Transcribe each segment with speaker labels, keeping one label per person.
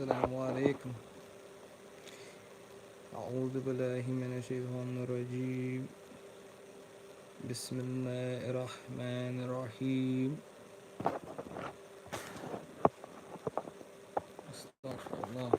Speaker 1: السلام عليكم. أعوذ بالله من الشيطان الرجيم. بسم الله الرحمن الرحيم. استغفر الله.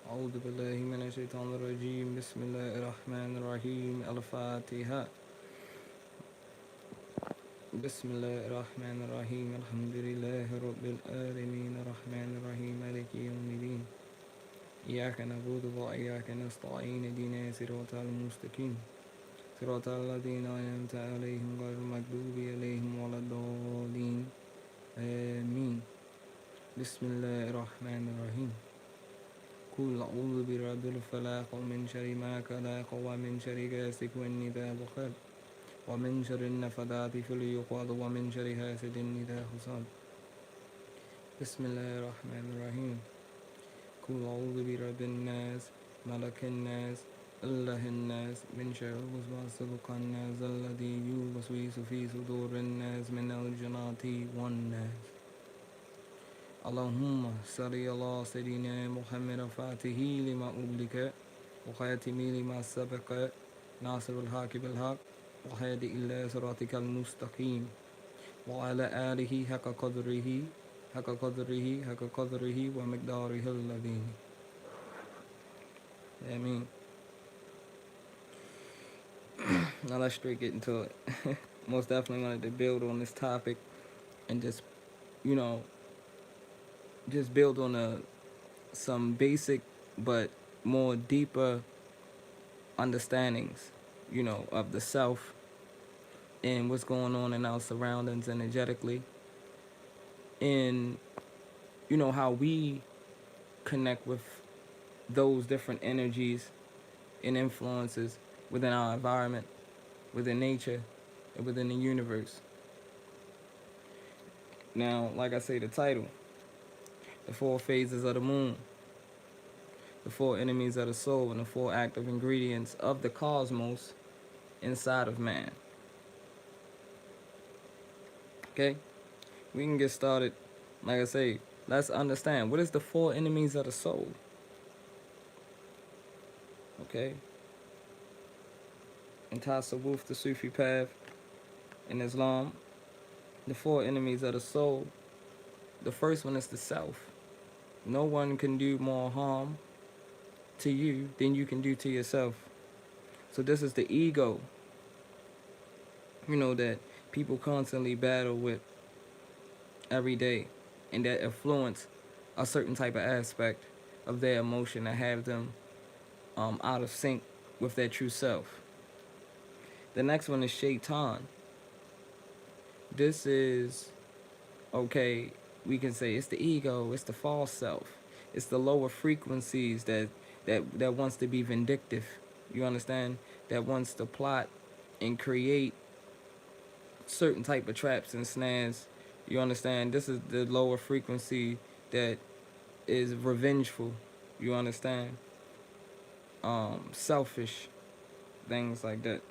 Speaker 1: أعوذ بالله من الشيطان الرجيم. بسم الله الرحمن الرحيم. الفاتحة. بسم الله الرحمن الرحيم. الحمد لله رب العالمين الرحمن الرحيم مالك يوم الدين. إياك نعبد وإياك نستعين اهدنا الصراط المستقيم صراط الذين أنعمت عليهم غير المغضوب عليهم ولا الضالين آمين. بسم الله الرحمن الرحيم. قل أعوذ برب الفلق ومن شر ما خلق ومن شر غاسق إذا وقب ومن شر النفثات في العقد ومن شر حاسد إذا حسد. بسم الله الرحمن الرحيم. قل أعوذ برب الناس ملك الناس إله الناس من شر الوسواس الخناس الذي يوسوس في صدور الناس من الجنة والناس. اللهم صل على سيدنا محمد فاته لما أغلق وخاتم لما سبق ناصر الحق بالحق وهادي إلى صراطك المستقيم وعلى آله حق قدره ومقداره الذي. Amen. Now let's straight get into it. Most definitely wanted to build on this topic and just, just build on some basic but more deeper understandings, of the self and what's going on in our surroundings energetically, and how we connect with those different energies and influences within our environment, within nature, and within the universe. Now, like I say, the title, the 4 phases of the moon, the 4 enemies of the soul, and the 4 active ingredients of the cosmos inside of man. Okay? We can get started. Like I say, let's understand, what is the 4 enemies of the soul? Okay? In thyself, the Sufi path, in Islam, the 4 enemies of the soul, the first one is the self. No one can do more harm to you than you can do to yourself. So this is the ego, that people constantly battle with every day, and that influence a certain type of aspect of their emotion that have them out of sync with their true self. The next one is shaitan. This is, we can say it's the ego, it's the false self, it's the lower frequencies that wants to be vindictive, you understand, that wants to plot and create certain type of traps and snares, you understand. This is the lower frequency that is revengeful, you understand, selfish, things like that.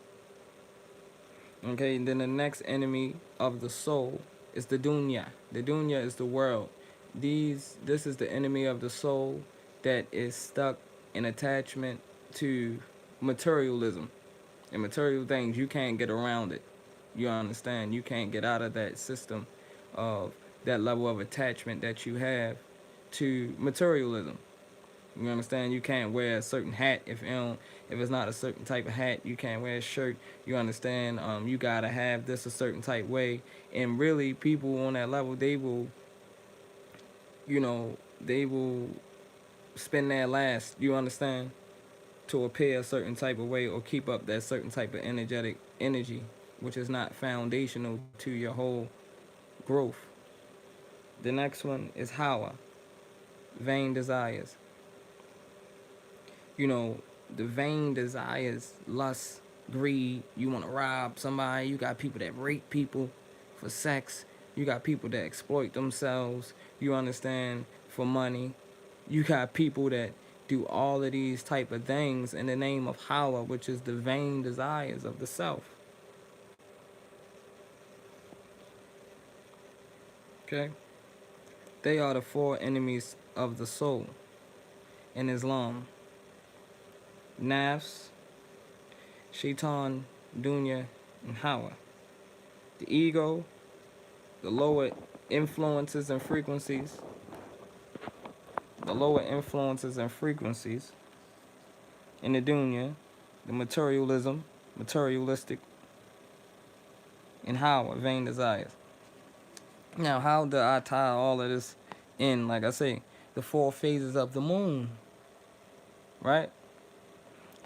Speaker 1: Okay, and then the next enemy of the soul is the dunya. The dunya is the world. This is the enemy of the soul that is stuck in attachment to materialism and material things. You can't get around it. You understand? You can't get out of that system of that level of attachment that you have to materialism. You understand? You can't wear a certain hat if it's not a certain type of hat. You can't wear a shirt. You understand? You gotta have this a certain type way. And really, people on that level, they will spend their last. You understand? To appear a certain type of way or keep up that certain type of energy, which is not foundational to your whole growth. The next one is hawa, vain desires. The vain desires, lust, greed. You want to rob somebody. You got people that rape people for sex. You got people that exploit themselves, you understand, for money. You got people that do all of these type of things in the name of hawa, which is the vain desires of the self. Okay? They are the four enemies of the soul in Islam: nafs, shaitan, dunya, and hawa. The ego, the lower influences and frequencies, the lower influences and frequencies in the dunya, the materialistic, and hawa, vain desires. Now, how do I tie all of this in? Like I say, the four phases of the moon, right?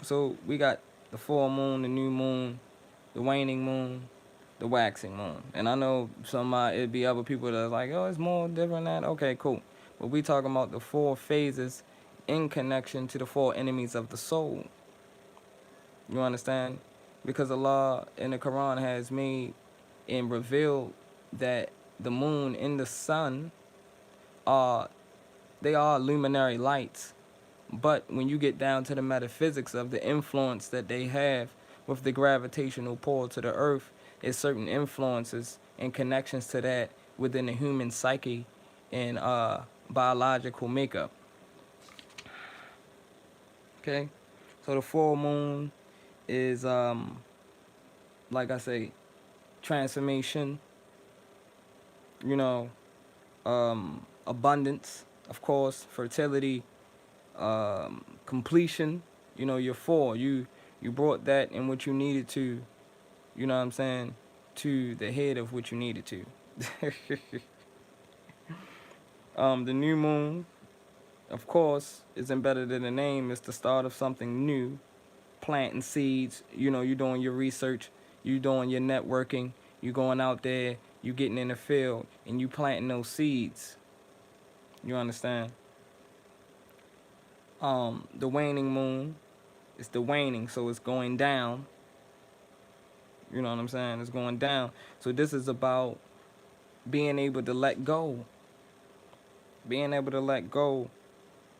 Speaker 1: So we got the full moon, the new moon, the waning moon, the waxing moon. And I know it'd be other people that's like, oh, it's more different than that. Okay, cool. But we talking about the four phases in connection to the four enemies of the soul. You understand? Because Allah in the Quran has made and revealed that the moon and the sun are they are luminary lights. But when you get down to the metaphysics of the influence that they have with the gravitational pull to the earth, is certain influences and connections to that within the human psyche and biological makeup. Okay? So the full moon is like I say, transformation, you know, abundance, of course, fertility, completion. You know, you're full. You brought that and what you needed to, you know what I'm saying, to the head of what you needed to. The new moon, of course, is embedded in the name. It's the start of something new. Planting seeds. You know, you're doing your research. You doing your networking. You going out there. You getting in the field and you planting those seeds. You understand? The waning moon, it's the waning, so it's going down. You know what I'm saying? It's going down. So this is about being able to let go. Being able to let go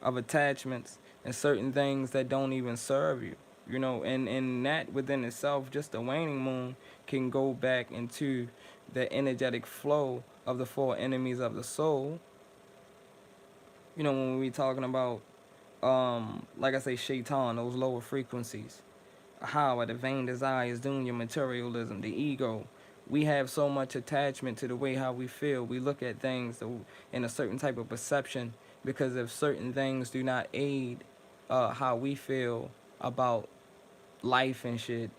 Speaker 1: of attachments and certain things that don't even serve you. You know, and that within itself, just the waning moon can go back into the energetic flow of the four enemies of the soul. You know, when we talking about like I say, shaitan, those lower frequencies. How the vain desires, dunya, materialism, the ego. We have so much attachment to the way how we feel. We look at things in a certain type of perception because if certain things do not aid how we feel about life and shit,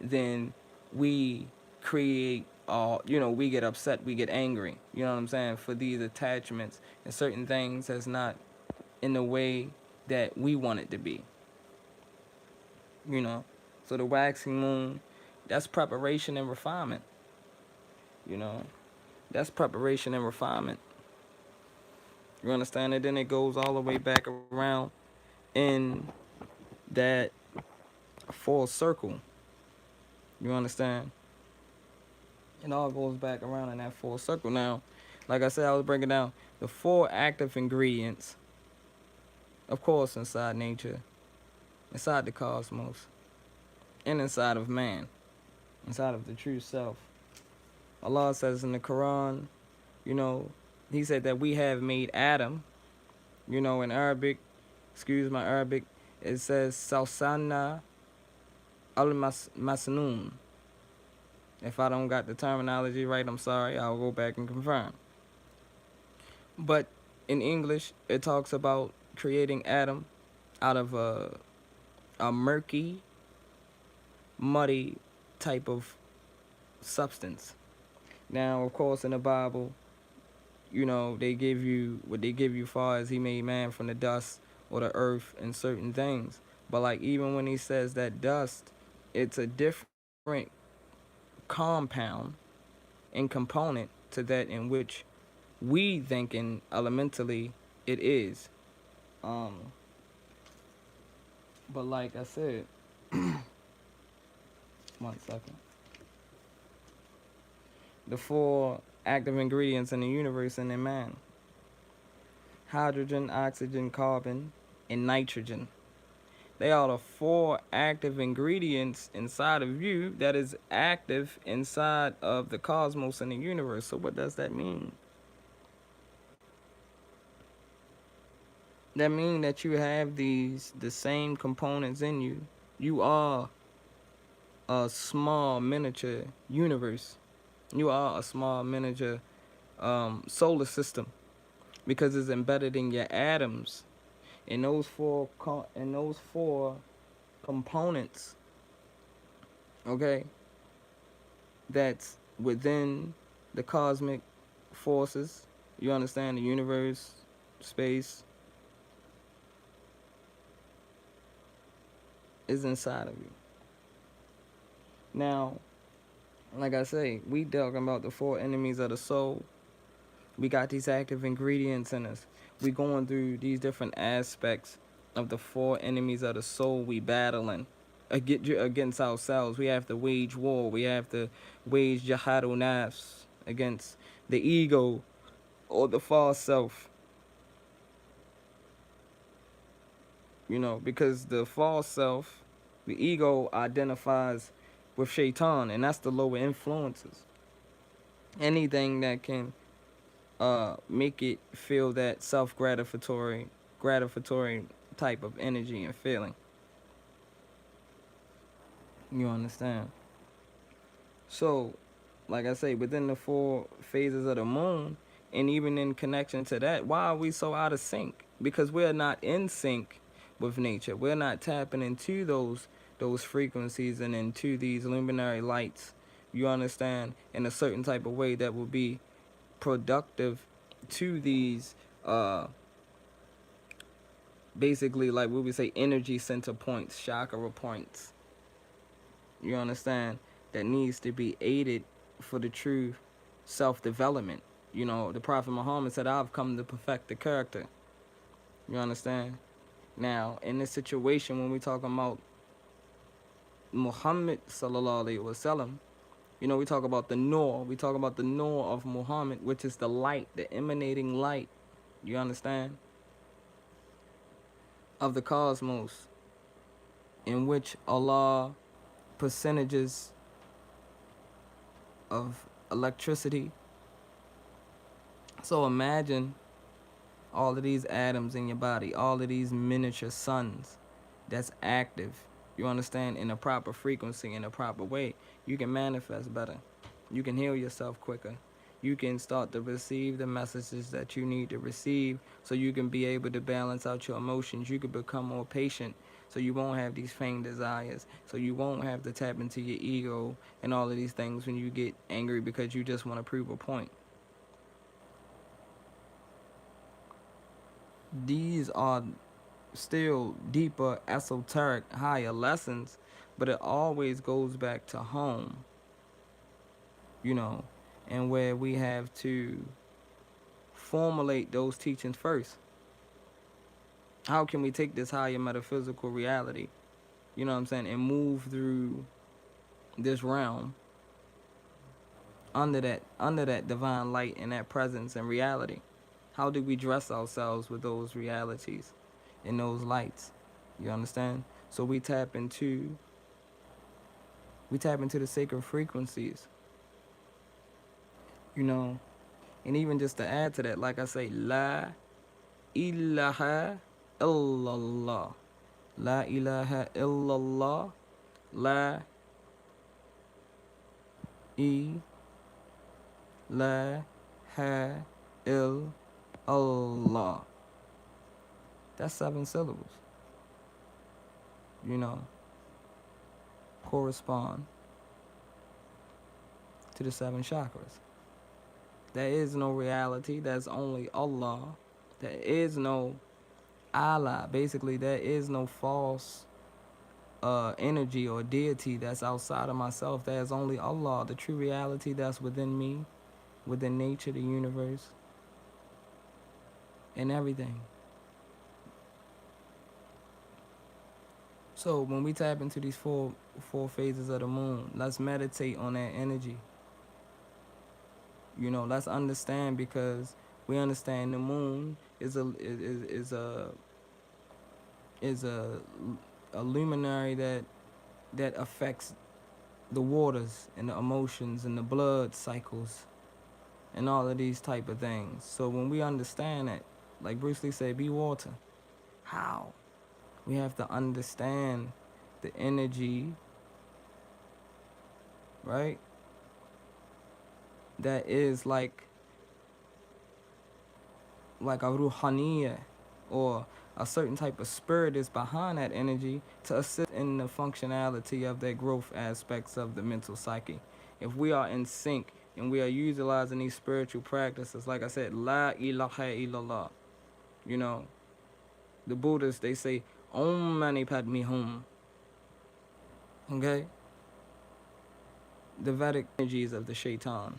Speaker 1: then we create, we get upset, we get angry. You know what I'm saying? For these attachments and certain things that's not in the way that we want it to be. You know, so the waxing moon, that's preparation and refinement. You know, that's preparation and refinement. You understand? And then it goes all the way back around in that full circle. You understand? It all goes back around in that full circle. Now, like I said, I was breaking down the four active ingredients, of course, inside nature, inside the cosmos, and inside of man, inside of the true self. Allah says in the Quran, you know, He said that we have made Adam, you know, in Arabic, excuse my Arabic, it says Salsana al-Masnoon. If I don't got the terminology right, I'm sorry, I'll go back and confirm. But in English, it talks about creating Adam out of a murky, muddy type of substance. Now, of course, in the Bible, you know, they give you what they give you far as He made man from the dust or the earth and certain things. But like even when He says that dust, it's a different compound and component to that in which we thinking elementally it is. Um, but like I said, 1 second. The four active ingredients in the universe and in man: hydrogen, oxygen, carbon, and nitrogen. They are the four active ingredients inside of you that is active inside of the cosmos and the universe. So what does that mean? that mean that you have the same components in you. You are a small miniature universe. You are a small miniature solar system because it's embedded in your atoms. And those four components, okay, that's within the cosmic forces. You understand the universe, space is inside of you. Now, like I say, we talking about the four enemies of the soul. We got these active ingredients in us. We going through these different aspects of the four enemies of the soul we battling against ourselves. We have to wage war. We have to wage jihadul nafs against the ego or the false self. Because the false self, the ego identifies with shaitan, and that's the lower influences. Anything that can make it feel that gratificatory type of energy and feeling. You understand? So, like I say, within the four phases of the moon, and even in connection to that, why are we so out of sync? Because we're not in sync with nature. We're not tapping into those frequencies and into these luminary lights. You understand? In a certain type of way that will be productive to these basically, like we would say, energy center points, chakra points. You understand? That needs to be aided for the true self-development. The Prophet Muhammad said, I've come to perfect the character. You understand? Now, in this situation, when we talking about Muhammad sallallahu alaihi wasallam, we talk about the Nur. We talk about the Nur of Muhammad, which is the light, the emanating light. You understand? Of the cosmos, in which Allah percentages of electricity. So imagine all of these atoms in your body, all of these miniature suns that's active. You understand? In a proper frequency, in a proper way, you can manifest better. You can heal yourself quicker. You can start to receive the messages that you need to receive so you can be able to balance out your emotions. You can become more patient so you won't have these faint desires. So you won't have to tap into your ego and all of these things when you get angry because you just want to prove a point. These are still deeper, esoteric, higher lessons, but it always goes back to home, you know, and where we have to formulate those teachings first. How can we take this higher metaphysical reality, you know what I'm saying, and move through this realm under that divine light and that presence and reality? How do we dress ourselves with those realities and those lights? You understand? So we tap into the sacred frequencies, you know. And even just to add to that, like I say, La ilaha illallah. La ilaha illallah. La ilaha illallah. That's 7 syllables, you know, correspond to the 7 chakras. There is no reality. There's only Allah. There is no Allah. Basically, there is no false energy or deity that's outside of myself. There's only Allah, the true reality that's within me, within nature, the universe, and everything. So when we tap into these four phases of the moon, let's meditate on that energy. You know, let's understand, because we understand the moon is a luminary that affects the waters and the emotions and the blood cycles and all of these type of things. So when we understand that, like Bruce Lee said, be water. How? We have to understand the energy, right? That is like a ruhaniya, or a certain type of spirit is behind that energy to assist in the functionality of their growth aspects of the mental psyche. If we are in sync and we are utilizing these spiritual practices, like I said, la ilaha illallah, you know, the Buddhists, they say, Om Mani Padme Hum, okay? The Vedic energies of the shaitan.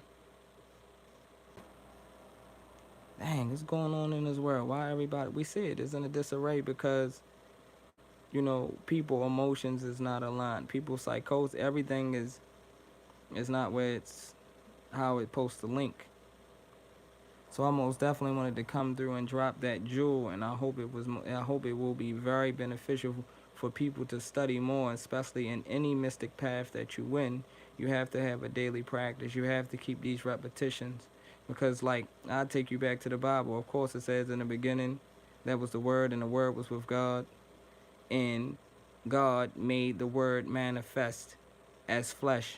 Speaker 1: Dang, what's going on in this world? Why everybody, we see it is in a disarray because, you know, people emotions is not aligned. People psychosis, everything is not where it's how it's supposed to link. So I most definitely wanted to come through and drop that jewel, and I hope it will be very beneficial for people to study more, especially in any mystic path that you win. You have to have a daily practice. You have to keep these repetitions, because like I take you back to the Bible. Of course, it says in the beginning, that was the Word, and the Word was with God, and God made the Word manifest as flesh.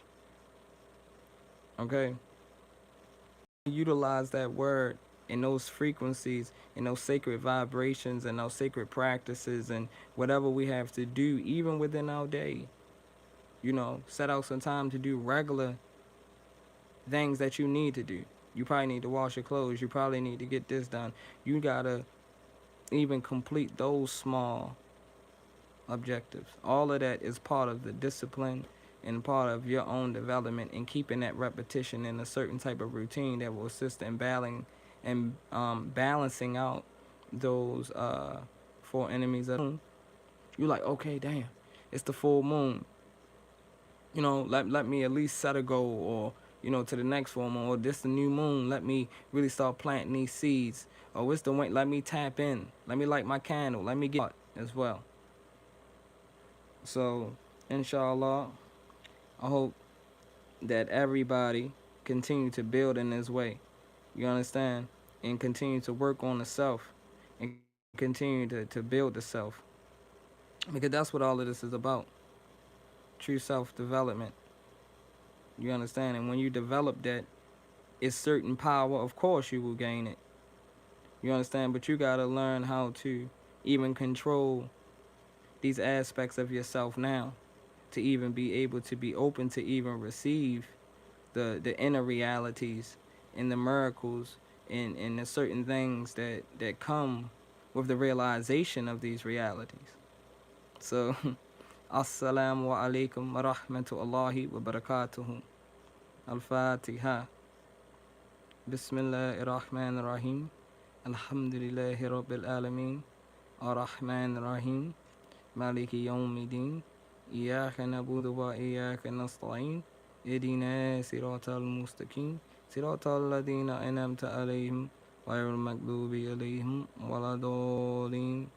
Speaker 1: Okay, utilize that word in those frequencies, in those sacred vibrations, and those sacred practices, and whatever we have to do, even within our day. You know, set out some time to do regular things that you need to do. You probably need to wash your clothes. You probably need to get this done. You gotta even complete those small objectives. All of that is part of the discipline and part of your own development, and keeping that repetition in a certain type of routine that will assist in balancing out those four enemies of the moon. You're like, okay, damn, it's the full moon. You know, let me at least set a goal, or you know, to the next full moon, or this the new moon. Let me really start planting these seeds. Or it's the way. Let me tap in. Let me light my candle. Let me get as well. So, inshallah, I hope that everybody continue to build in this way. You understand? And continue to work on the self, and continue to build the self. Because that's what all of this is about. True self development. You understand? And when you develop that, it's certain power, of course you will gain it. You understand? But you gotta learn how to even control these aspects of yourself now, to even be able to be open to even receive the inner realities and the miracles, and the certain things that come with the realization of these realities. So, assalamu alaikum wa rahmatullahi wa barakatuhu. Al-Fatiha. Bismillah ar-Rahman ar-Rahim. Alhamdulillahi rabbil alimeen. Ar-Rahman ar-Rahim. Maliki yawmiddin. إياك نعبد وإياك نستعين اهدنا صراط المستقيم صراط الذين أنعمت عليهم غير المغضوب عليهم ولا الضالين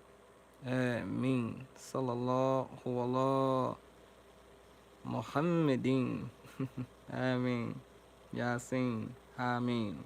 Speaker 1: آمين صلى الله على محمد آمين ياسين آمين